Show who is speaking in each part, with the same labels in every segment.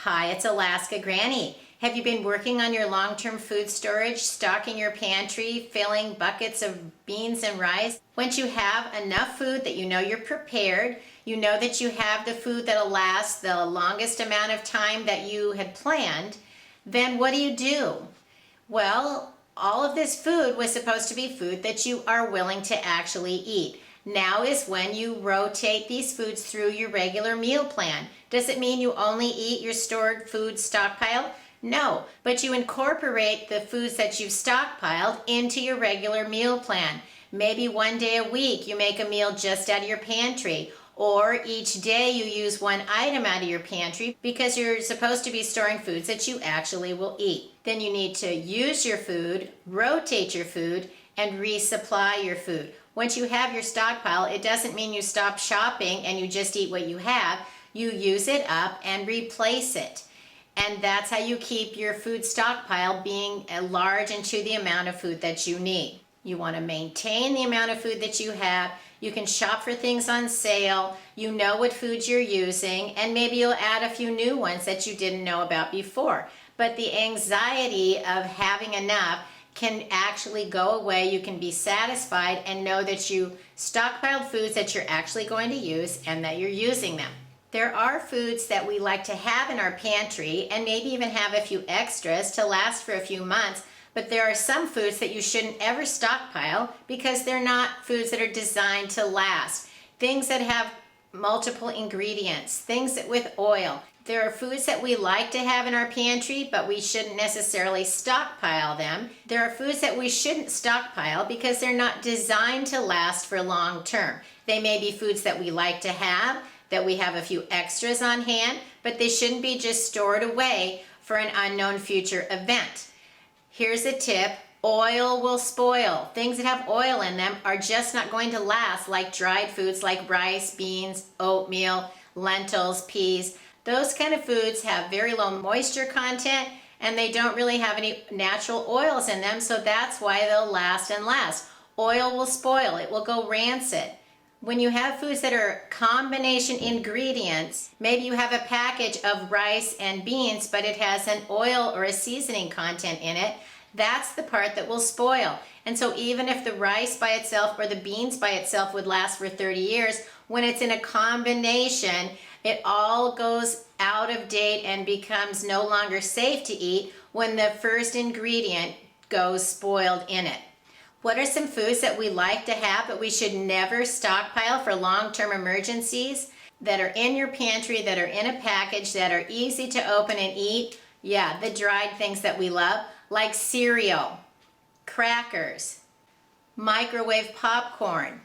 Speaker 1: Hi, it's Alaska Granny. Have you been working on your long-term food storage, stocking your pantry, filling buckets of beans and rice? Once you have enough food that you know you're prepared, you know that you have the food that'll last the longest amount of time that you had planned, then what do? Well, all of this food was supposed to be food that you are willing to actually eat. Now is when you rotate these foods through your regular meal plan. Does it mean you only eat your stored food stockpile? No, but you incorporate the foods that you've stockpiled into your regular meal plan. Maybe one day a week you make a meal just out of your pantry, or each day you use one item out of your pantry because you're supposed to be storing foods that you actually will eat. Then you need to use your food, rotate your food, and resupply your food. Once you have your stockpile, it doesn't mean you stop shopping and you just eat what you have. You use it up and replace it. And that's how you keep your food stockpile being large and to the amount of food that you need. You want to maintain the amount of food that you have. You can shop for things on sale. You know what foods you're using, and maybe you'll add a few new ones that you didn't know about before. But the anxiety of having enough can actually go away. You can be satisfied and know that you stockpiled foods that you're actually going to use and that you're using them. There are foods that we like to have in our pantry and maybe even have a few extras to last for a few months, but there are some foods that you shouldn't ever stockpile because they're not foods that are designed to last. Things that have multiple ingredients, things that with oil. There are foods that we like to have in our pantry, but we shouldn't necessarily stockpile them. There are foods that we shouldn't stockpile because they're not designed to last for long term. They may be foods that we like to have, that we have a few extras on hand, but they shouldn't be just stored away for an unknown future event. Here's a tip: oil will spoil. Things that have oil in them are just not going to last, like dried foods like rice, beans, oatmeal, lentils, peas. Those kind of foods have very low moisture content and they don't really have any natural oils in them, so that's why they'll last and last. Oil will spoil, it will go rancid. When you have foods that are combination ingredients, maybe you have a package of rice and beans, but it has an oil or a seasoning content in it, that's the part that will spoil. And so even if the rice by itself or the beans by itself would last for 30 years, when it's in a combination, it all goes out of date and becomes no longer safe to eat when the first ingredient goes spoiled in it. What are some foods that we like to have but we should never stockpile for long-term emergencies, that are in your pantry, that are in a package, that are easy to open and eat? Yeah, the dried things that we love, like cereal, crackers, microwave popcorn,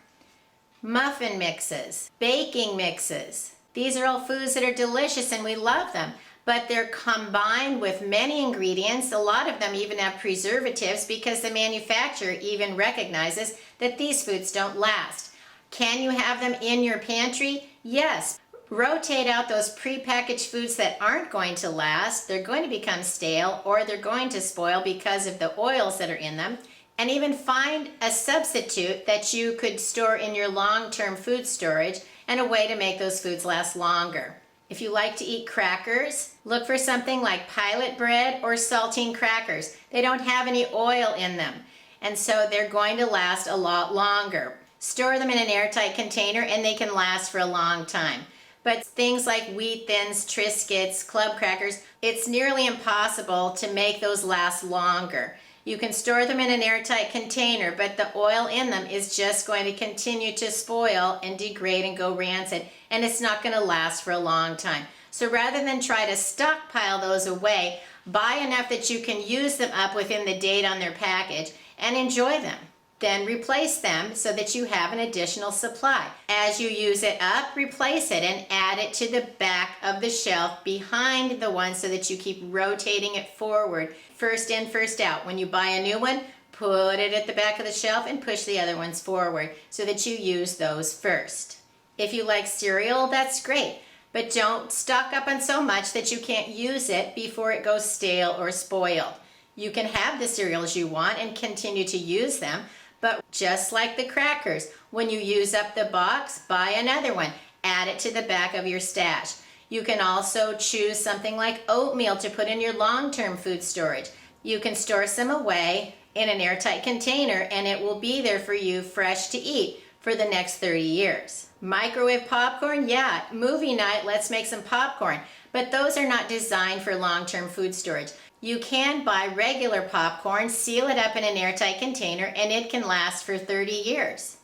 Speaker 1: muffin mixes, baking mixes. These are all foods that are delicious and we love them, but they're combined with many ingredients. A lot of them even have preservatives because the manufacturer even recognizes that these foods don't last. Can you have them in your pantry? Yes. Rotate out those prepackaged foods that aren't going to last. They're going to become stale or they're going to spoil because of the oils that are in them. And even find a substitute that you could store in your long-term food storage and a way to make those foods last longer. If you like to eat crackers, look for something like pilot bread or saltine crackers. They don't have any oil in them, and so they're going to last a lot longer. Store them in an airtight container and they can last for a long time. But things like wheat thins, Triscuits, club crackers, it's nearly impossible to make those last longer. You can store them in an airtight container, but the oil in them is just going to continue to spoil and degrade and go rancid, and it's not going to last for a long time. So rather than try to stockpile those away, buy enough that you can use them up within the date on their package and enjoy them. Then replace them so that you have an additional supply. As you use it up, replace it and add it to the back of the shelf behind the one so that you keep rotating it forward. First in, first out. When you buy a new one, put it at the back of the shelf and push the other ones forward so that you use those first. If you like cereal, that's great, but don't stock up on so much that you can't use it before it goes stale or spoiled. You can have the cereals you want and continue to use them, but just like the crackers, when you use up the box, buy another one. Add it to the back of your stash. You can also choose something like oatmeal to put in your long-term food storage. You can store some away in an airtight container and it will be there for you fresh to eat for the next 30 years. Microwave popcorn, yeah, movie night, let's make some popcorn. But those are not designed for long-term food storage. You can buy regular popcorn, seal it up in an airtight container, and it can last for 30 years.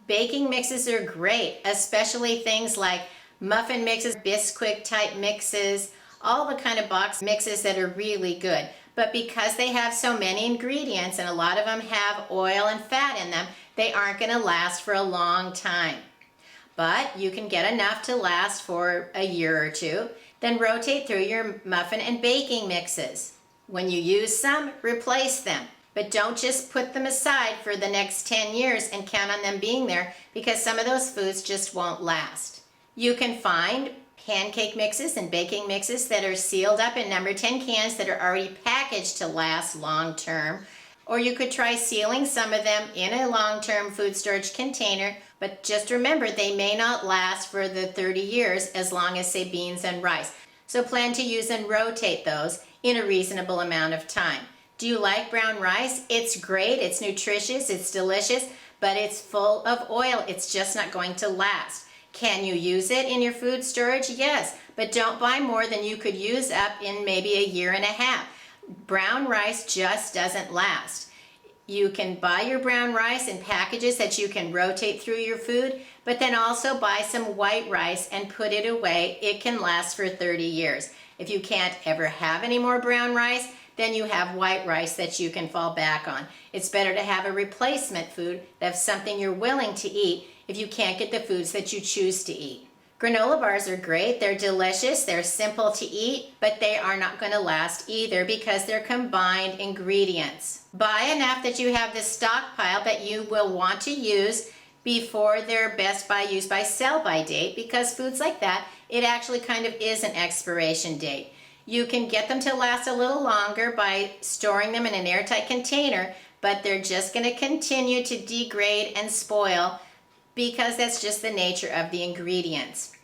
Speaker 1: Baking mixes are great, especially things like muffin mixes, Bisquick type mixes, all the kind of box mixes that are really good. But because they have so many ingredients and a lot of them have oil and fat in them, they aren't going to last for a long time. But you can get enough to last for a year or two. Then rotate through your muffin and baking mixes. When you use some, replace them. But don't just put them aside for the next 10 years and count on them being there, because some of those foods just won't last. You can find pancake mixes and baking mixes that are sealed up in number 10 cans that are already packaged to last long term. Or you could try sealing some of them in a long-term food storage container, but just remember they may not last for the 30 years as long as, say, beans and rice. So plan to use and rotate those in a reasonable amount of time. Do you like brown rice? It's great, it's nutritious, it's delicious, but it's full of oil. It's just not going to last. Can you use it in your food storage? Yes, but don't buy more than you could use up in maybe a year and a half. Brown rice just doesn't last. You can buy your brown rice in packages that you can rotate through your food, but then also buy some white rice and put it away. It can last for 30 years. If you can't ever have any more brown rice, then you have white rice that you can fall back on. It's better to have a replacement food that's something you're willing to eat if you can't get the foods that you choose to eat. Granola bars are great, they're delicious, they're simple to eat, but they are not going to last either because they're combined ingredients. Buy enough that you have this stockpile that you will want to use before their best by, use by, sell by date, because foods like that, it actually kind of is an expiration date. You can get them to last a little longer by storing them in an airtight container, but they're just going to continue to degrade and spoil because that's just the nature of the ingredients.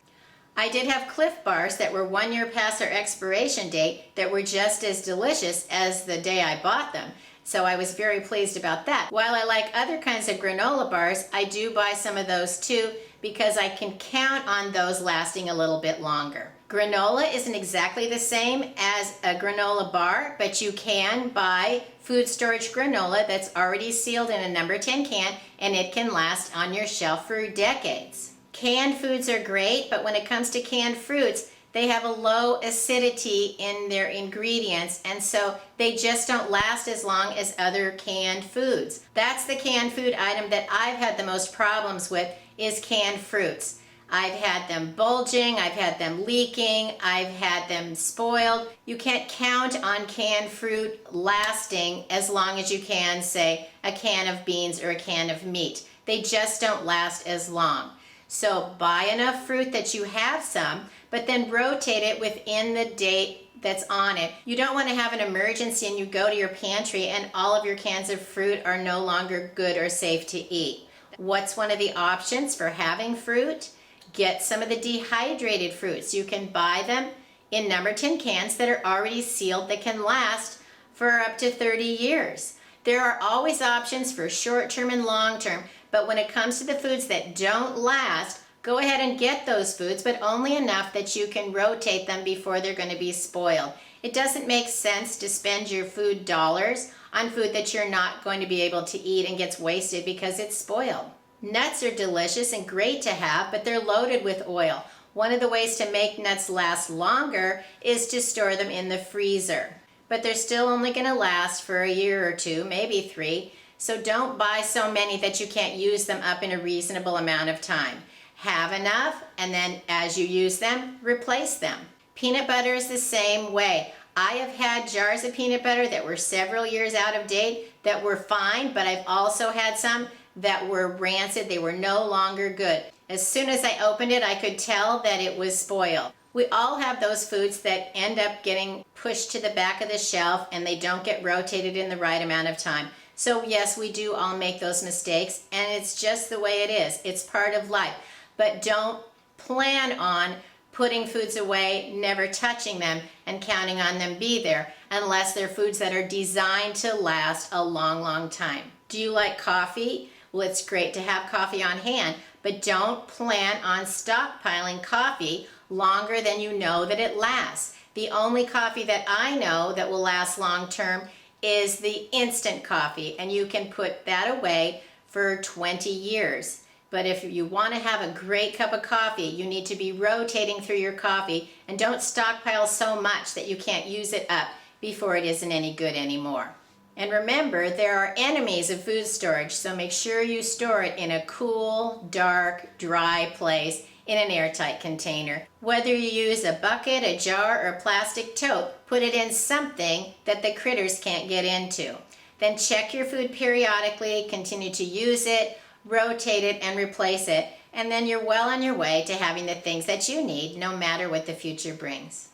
Speaker 1: I did have Cliff bars that were 1 year past their expiration date that were just as delicious as the day I bought them. So I was very pleased about that. While I like other kinds of granola bars, I do buy some of those too because I can count on those lasting a little bit longer. Granola isn't exactly the same as a granola bar, but you can buy food storage granola that's already sealed in a number 10 can and it can last on your shelf for decades. Canned foods are great, but when it comes to canned fruits, they have a low acidity in their ingredients, and so they just don't last as long as other canned foods. That's the canned food item that I've had the most problems with, is canned fruits. I've had them bulging, I've had them leaking, I've had them spoiled. You can't count on canned fruit lasting as long as you can, say, a can of beans or a can of meat. They just don't last as long. So buy enough fruit that you have some, but then rotate it within the date that's on it. You don't want to have an emergency and you go to your pantry and all of your cans of fruit are no longer good or safe to eat. What's one of the options for having fruit? Get some of the dehydrated fruits. You can buy them in number 10 cans that are already sealed that can last for up to 30 years. There are always options for short-term and long-term, but when it comes to the foods that don't last, go ahead and get those foods, but only enough that you can rotate them before they're going to be spoiled. It doesn't make sense to spend your food dollars on food that you're not going to be able to eat and gets wasted because it's spoiled. Nuts are delicious and great to have, but they're loaded with oil. One of the ways to make nuts last longer is to store them in the freezer. But they're still only going to last for a year or two, maybe 3. So don't buy so many that you can't use them up in a reasonable amount of time. Have enough, and then as you use them, replace them. Peanut butter is the same way. I have had jars of peanut butter that were several years out of date that were fine, but I've also had some that were rancid. They were no longer good. As soon as I opened it, I could tell that it was spoiled. We all have those foods that end up getting pushed to the back of the shelf and they don't get rotated in the right amount of time. So yes, we do all make those mistakes, and it's just the way it is. It's part of life. But don't plan on putting foods away, never touching them, and counting on them be there, unless they're foods that are designed to last a long, long time. Do you like coffee? Well, it's great to have coffee on hand, but don't plan on stockpiling coffee longer than you know that it lasts. The only coffee that I know that will last long term is the instant coffee, and you can put that away for 20 years. But if you want to have a great cup of coffee, you need to be rotating through your coffee, and don't stockpile so much that you can't use it up before it isn't any good anymore. And remember, there are enemies of food storage, so make sure you store it in a cool, dark, dry place in an airtight container. Whether you use a bucket, a jar, or plastic tote, put it in something that the critters can't get into. Then check your food periodically, continue to use it, rotate it, and replace it, and then you're well on your way to having the things that you need, no matter what the future brings.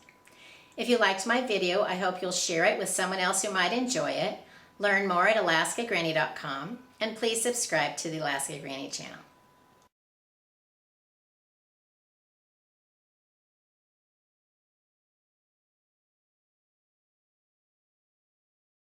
Speaker 1: If you liked my video, I hope you'll share it with someone else who might enjoy it. Learn more at alaskagranny.com, and please subscribe to the Alaska Granny channel.